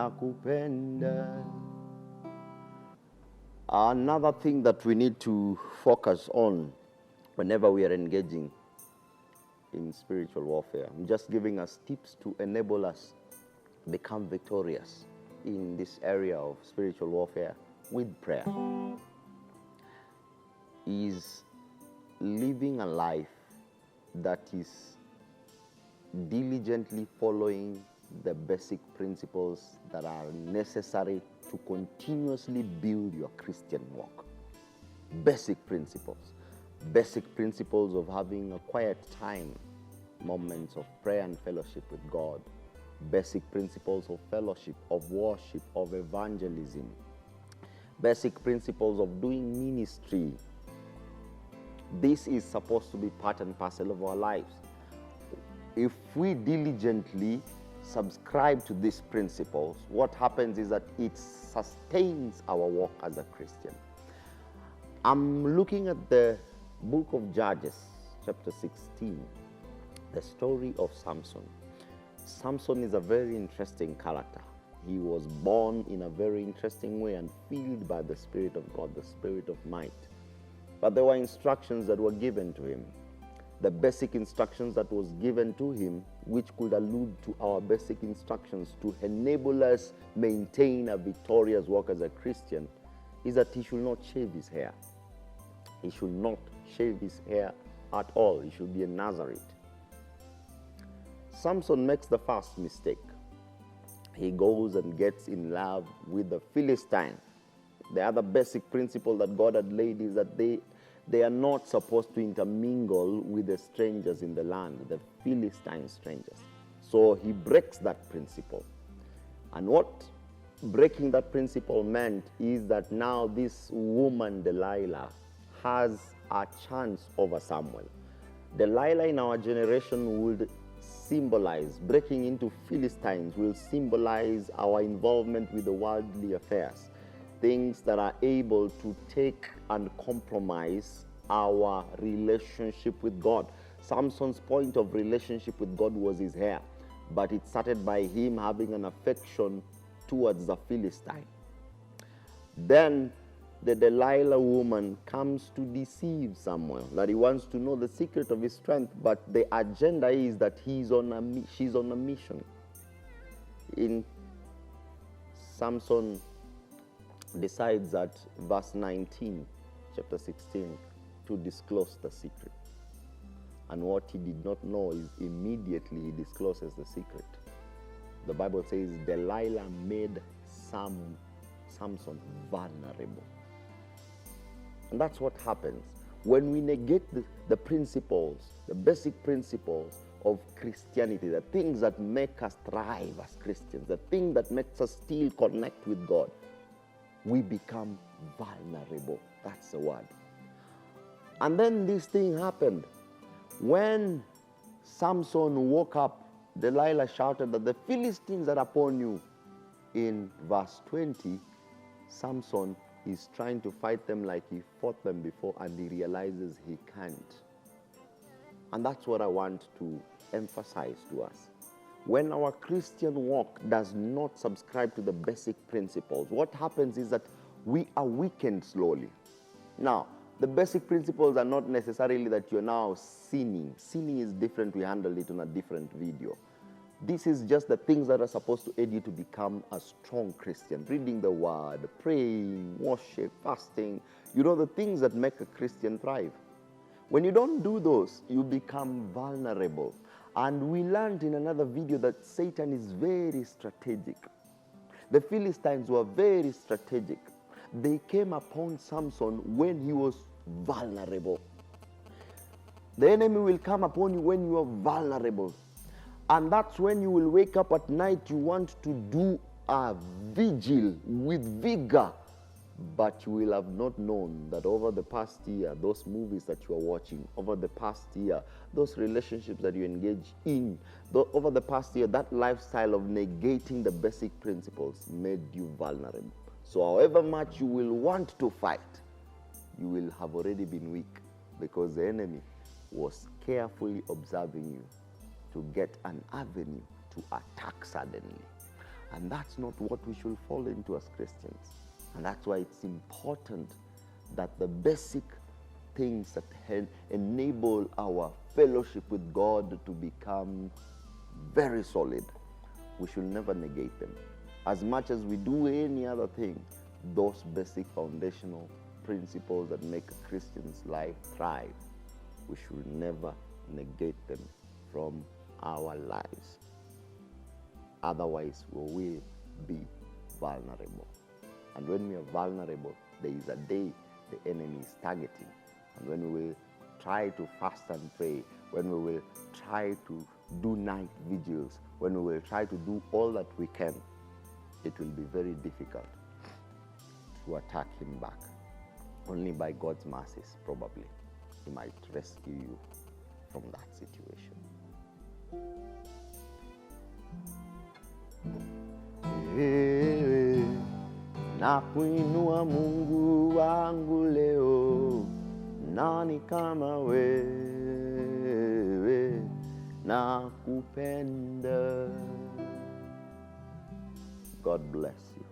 nakupenda. Another thing that we need to focus on whenever we are engaging in spiritual warfare, I'm just giving us tips to enable us become victorious in this area of spiritual warfare with prayer, is living a life that is diligently following the basic principles that are necessary to continuously build your Christian walk. Basic principles of having a quiet time, moments of prayer and fellowship with God, basic principles of fellowship, of worship, of evangelism, basic principles of doing ministry. This is supposed to be part and parcel of our lives. If we diligently subscribe to these principles, what happens is that it sustains our walk as a Christian. I'm looking at the book of Judges, chapter 16, the story of Samson. Samson is a very interesting character. He was born in a very interesting way and filled by the Spirit of God, the Spirit of might. But there were instructions that were given to him. The basic instructions that was given to him, which could allude to our basic instructions to enable us maintain a victorious walk as a Christian, is that he should not shave his hair. He should not shave his hair at all. He should be a Nazarite. Samson makes the first mistake. He goes and gets in love with the Philistine. The other basic principle that God had laid is that they are not supposed to intermingle with the strangers in the land, the Philistine strangers. So he breaks that principle. And what breaking that principle meant is that now this woman, Delilah, has a chance over Samuel. Delilah in our generation would symbolize, breaking into Philistines will symbolize our involvement with the worldly affairs, things that are able to take and compromise our relationship with God. Samson's point of relationship with God was his hair, but it started by him having an affection towards the Philistine. Then the Delilah woman comes to deceive Samuel, that he wants to know the secret of his strength, but the agenda is that she's on a mission. In Samson decides at verse 19, chapter 16, to disclose the secret. And what he did not know is immediately he discloses the secret. The Bible says Delilah made Samson vulnerable. And that's what happens when we negate the principles, the basic principles of Christianity, the things that make us thrive as Christians, the thing that makes us still connect with God. We become vulnerable. That's the word. And then this thing happened. When Samson woke up, Delilah shouted that the Philistines are upon you. In verse 20, Samson is trying to fight them like he fought them before, and he realizes he can't. And that's what I want to emphasize to us. When our Christian walk does not subscribe to the basic principles, what happens is that we are weakened slowly. Now, the basic principles are not necessarily that you're now sinning. Sinning is different. We handle it on a different video. This is just the things that are supposed to aid you to become a strong Christian. Reading the word, praying, worship, fasting. You know, the things that make a Christian thrive. When you don't do those, you become vulnerable. And we learned in another video that Satan is very strategic. The Philistines were very strategic. They came upon Samson when he was vulnerable. The enemy will come upon you when you are vulnerable. And that's when you will wake up at night, you want to do a vigil with vigor. But you will have not known that over the past year, those movies that you are watching, over the past year, those relationships that you engage in, over the past year, that lifestyle of negating the basic principles made you vulnerable. So however much you will want to fight, you will have already been weak because the enemy was carefully observing you to get an avenue to attack suddenly. And that's not what we should fall into as Christians. And that's why it's important that the basic things that enable our fellowship with God to become very solid, we should never negate them. As much as we do any other thing, those basic foundational principles that make a Christian's life thrive, we should never negate them from our lives. Otherwise, we will be vulnerable. And when we are vulnerable, there is a day the enemy is targeting. And when we will try to fast and pray, when we will try to do night vigils, when we will try to do all that we can, it will be very difficult to attack him back. Only by God's mercies, probably, he might rescue you from that situation. Na kuinua Mungu wangu leo, nani kama wewe, na kupenda. God bless you.